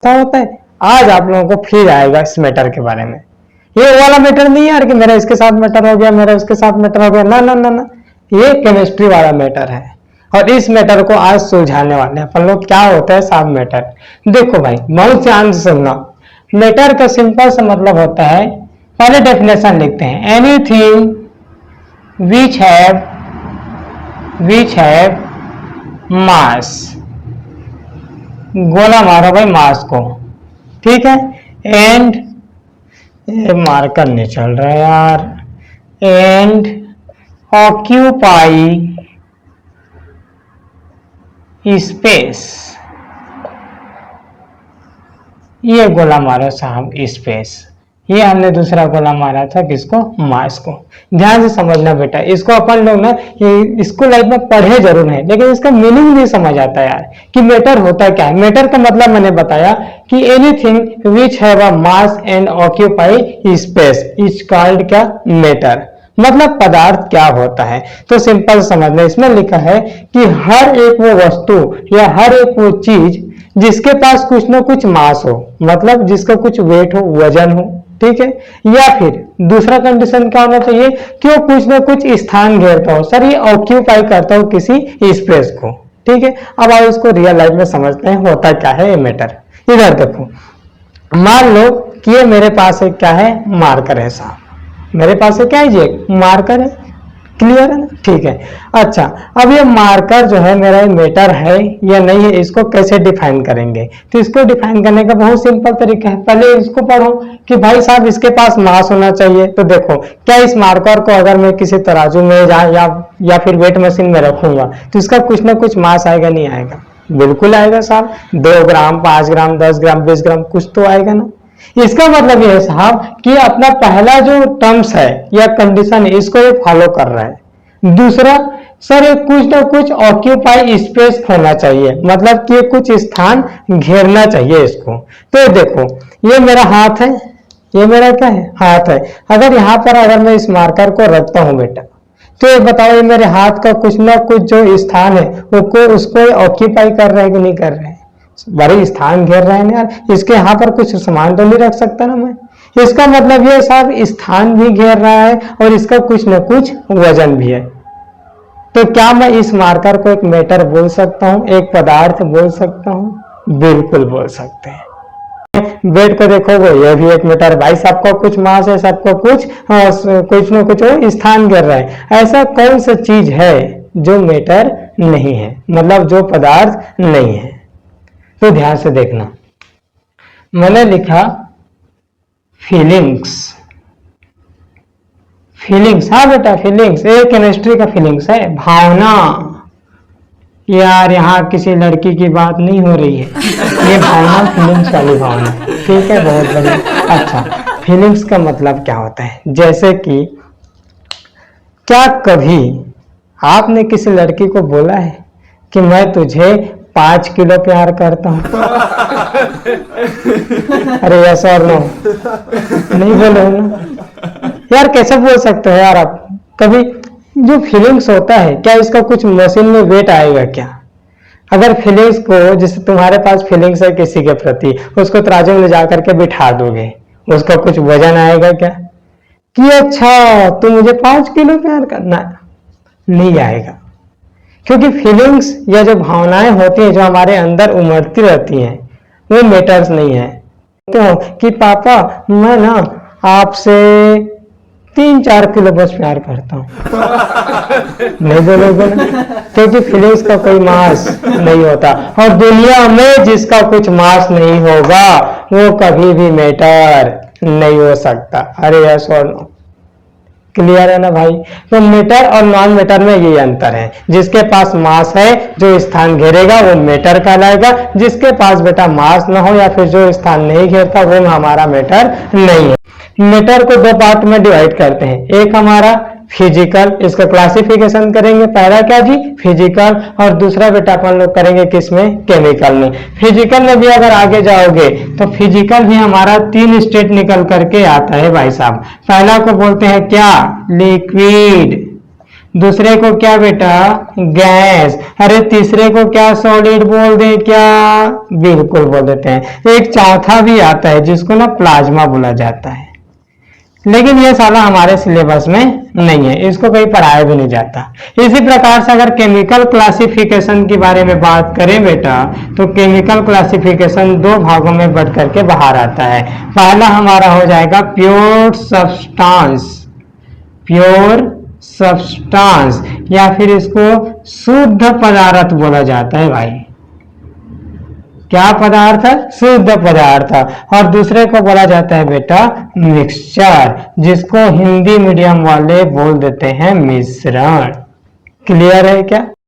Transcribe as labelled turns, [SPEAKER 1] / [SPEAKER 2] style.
[SPEAKER 1] क्या होता है। आज आप लोगों को फिर आएगा इस मैटर के बारे में। ये वाला मैटर नहीं है यार कि मेरा इसके साथ मैटर हो गया, मेरा उसके साथ मैटर हो गया, ना ना ना ना, ये केमिस्ट्री वाला मैटर है और इस मैटर को आज सुलझाने वाले हैं अपन लोग। क्या होता है सब मैटर, देखो भाई बहुत ध्यान से सुनना। मैटर का सिंपल सा मतलब होता है, पहले डेफिनेशन लिखते हैं, एनीथिंग विच हैव मास, गोला मारो भाई मास को, ठीक है। एंड मार्कर नहीं चल रहा है यार, एंड ऑक्यूपाई स्पेस, ये गोला मारो साहब स्पेस। ये हमने दूसरा गोला मारा था किसको, मास को। ध्यान से समझना बेटा, इसको अपन लोग ना स्कूल लाइफ में पढ़े जरूर है, लेकिन इसका मीनिंग नहीं समझ आता यार कि मैटर होता क्या है। मैटर का मतलब मैंने बताया कि anything which have a mass and occupy space is called क्या, मैटर। मतलब पदार्थ क्या होता है, तो सिंपल समझना। इसमें लिखा है कि हर एक वो वस्तु या हर एक वो चीज जिसके पास कुछ ना कुछ मास हो, मतलब जिसका कुछ वेट हो, वजन हो, ठीक है। या फिर दूसरा कंडीशन क्या होना चाहिए कि वो कुछ ना कुछ स्थान घेरता हो, सर ये ऑक्यूपाई करता हो किसी स्पेस को, ठीक है। अब आप इसको रियल लाइफ में समझते हैं होता क्या है ये मैटर। इधर देखो, मान लो कि ये मेरे पास एक क्या है, मार्कर है साहब, मेरे पास क्या है ये मार्कर है, क्लियर है ना, ठीक है। अच्छा, अब ये मार्कर जो है मेरा मैटर है या नहीं है, इसको कैसे डिफाइन करेंगे। तो इसको डिफाइन करने का बहुत सिंपल तरीका है, पहले इसको पढ़ो कि भाई साहब इसके पास मास होना चाहिए। तो देखो, क्या इस मार्कर को अगर मैं किसी तराजू में या फिर वेट मशीन में रखूंगा तो इसका कुछ ना कुछ मास आएगा, नहीं आएगा, बिल्कुल आएगा साहब। 2 ग्राम, 5 ग्राम, 10 ग्राम, 20 ग्राम, कुछ तो आएगा ना। इसका मतलब यह है साहब कि अपना पहला जो टर्म्स है या कंडीशन है इसको ये फॉलो कर रहा है। दूसरा, सर ये कुछ ना कुछ ऑक्यूपाई स्पेस होना चाहिए, मतलब कि कुछ स्थान घेरना चाहिए इसको। तो देखो, ये मेरा हाथ है, ये मेरा क्या है, हाथ है। अगर यहाँ पर अगर मैं इस मार्कर को रखता हूं बेटा, तो ये बताओ ये मेरे हाथ का कुछ ना कुछ जो स्थान है वो उसको ऑक्यूपाई कर रहा है कि नहीं कर रहे हैं, बड़े स्थान घेर रहे हैं यार। इसके यहाँ पर कुछ सामान तो नहीं रख सकता ना मैं। इसका मतलब ये साहब स्थान भी घेर रहा है और इसका कुछ न कुछ वजन भी है। तो क्या मैं इस मार्कर को एक मैटर बोल सकता हूं, एक पदार्थ बोल सकता हूं, बिल्कुल बोल सकते हैं। बेड को देखोगे यह भी एक मैटर, भाई सबको कुछ मास है, सबको कुछ न कुछ स्थान घेर रहा है। ऐसा कौन सा चीज है जो मैटर नहीं है, मतलब जो पदार्थ नहीं है। तो ध्यान से देखना, मैंने लिखा फीलिंग्स। फीलिंग्स, हाँ बेटा फीलिंग्स, ये केमिस्ट्री का फीलिंग्स है, भावना। यार यहाँ किसी लड़की की बात नहीं हो रही है, ये भावना फीलिंग्स वाली भावना, ठीक है, बहुत बढ़िया। अच्छा, फीलिंग्स का मतलब क्या होता है, जैसे कि क्या कभी आपने किसी लड़की को बोला है कि मैं तुझे 5 किलो प्यार करता हूं? अरे यस और नो, नहीं बोलो ना यार, कैसे बोल सकते हो यार आप। कभी जो फीलिंग्स होता है, क्या इसका कुछ मशीन में वेट आएगा क्या? अगर फीलिंग्स को, जैसे तुम्हारे पास फीलिंग्स है किसी के प्रति, उसको तराजू में ले जाकर के बिठा दोगे, उसका कुछ वजन आएगा क्या कि अच्छा तुम मुझे 5 किलो प्यार करना, नहीं आएगा। क्योंकि फीलिंग्स या जो भावनाएं होती हैं जो हमारे अंदर उमड़ती रहती हैं वो मैटर्स नहीं है। तो कि पापा मैं ना आपसे 3-4 किलो बस प्यार करता हूँ, नहीं बोलोगे ना, क्योंकि फीलिंग्स का कोई मास नहीं होता। और दुनिया में जिसका कुछ मास नहीं होगा वो कभी भी मैटर नहीं हो सकता। अरे यस और नो, क्लियर है ना भाई। तो मैटर और नॉन मैटर में ये अंतर है, जिसके पास मास है जो स्थान घेरेगा वो मैटर कहलाएगा, जिसके पास बेटा मास ना हो या फिर जो स्थान नहीं घेरता वो हमारा मैटर नहीं है। मैटर को 2 पार्ट में डिवाइड करते हैं, एक हमारा फिजिकल, इसका क्लासिफिकेशन करेंगे, पहला क्या जी फिजिकल, और दूसरा बेटा अपन लोग करेंगे किसमें, केमिकल में। फिजिकल में भी अगर आगे जाओगे तो फिजिकल भी हमारा 3 स्टेट निकल करके आता है भाई साहब। पहला को बोलते हैं क्या, लिक्विड, दूसरे को क्या बेटा, गैस। अरे तीसरे को क्या सॉलिड बोल दे क्या, बिल्कुल बोल देते हैं। एक चौथा भी आता है जिसको ना प्लाज्मा बोला जाता है, लेकिन ये साला हमारे सिलेबस में नहीं है, इसको कहीं पढ़ाया भी नहीं जाता। इसी प्रकार से अगर केमिकल क्लासिफिकेशन के बारे में बात करें बेटा, तो केमिकल क्लासिफिकेशन दो भागों में बट करके बाहर आता है। पहला हमारा हो जाएगा प्योर सब्सटेंस, प्योर सब्सटेंस, या फिर इसको शुद्ध पदार्थ बोला जाता है भाई। क्या पदार्थ, शुद्ध पदार्थ। और दूसरे को बोला जाता है बेटा मिक्सचर, जिसको हिंदी मीडियम वाले बोल देते हैं मिश्रण। क्लियर है क्या?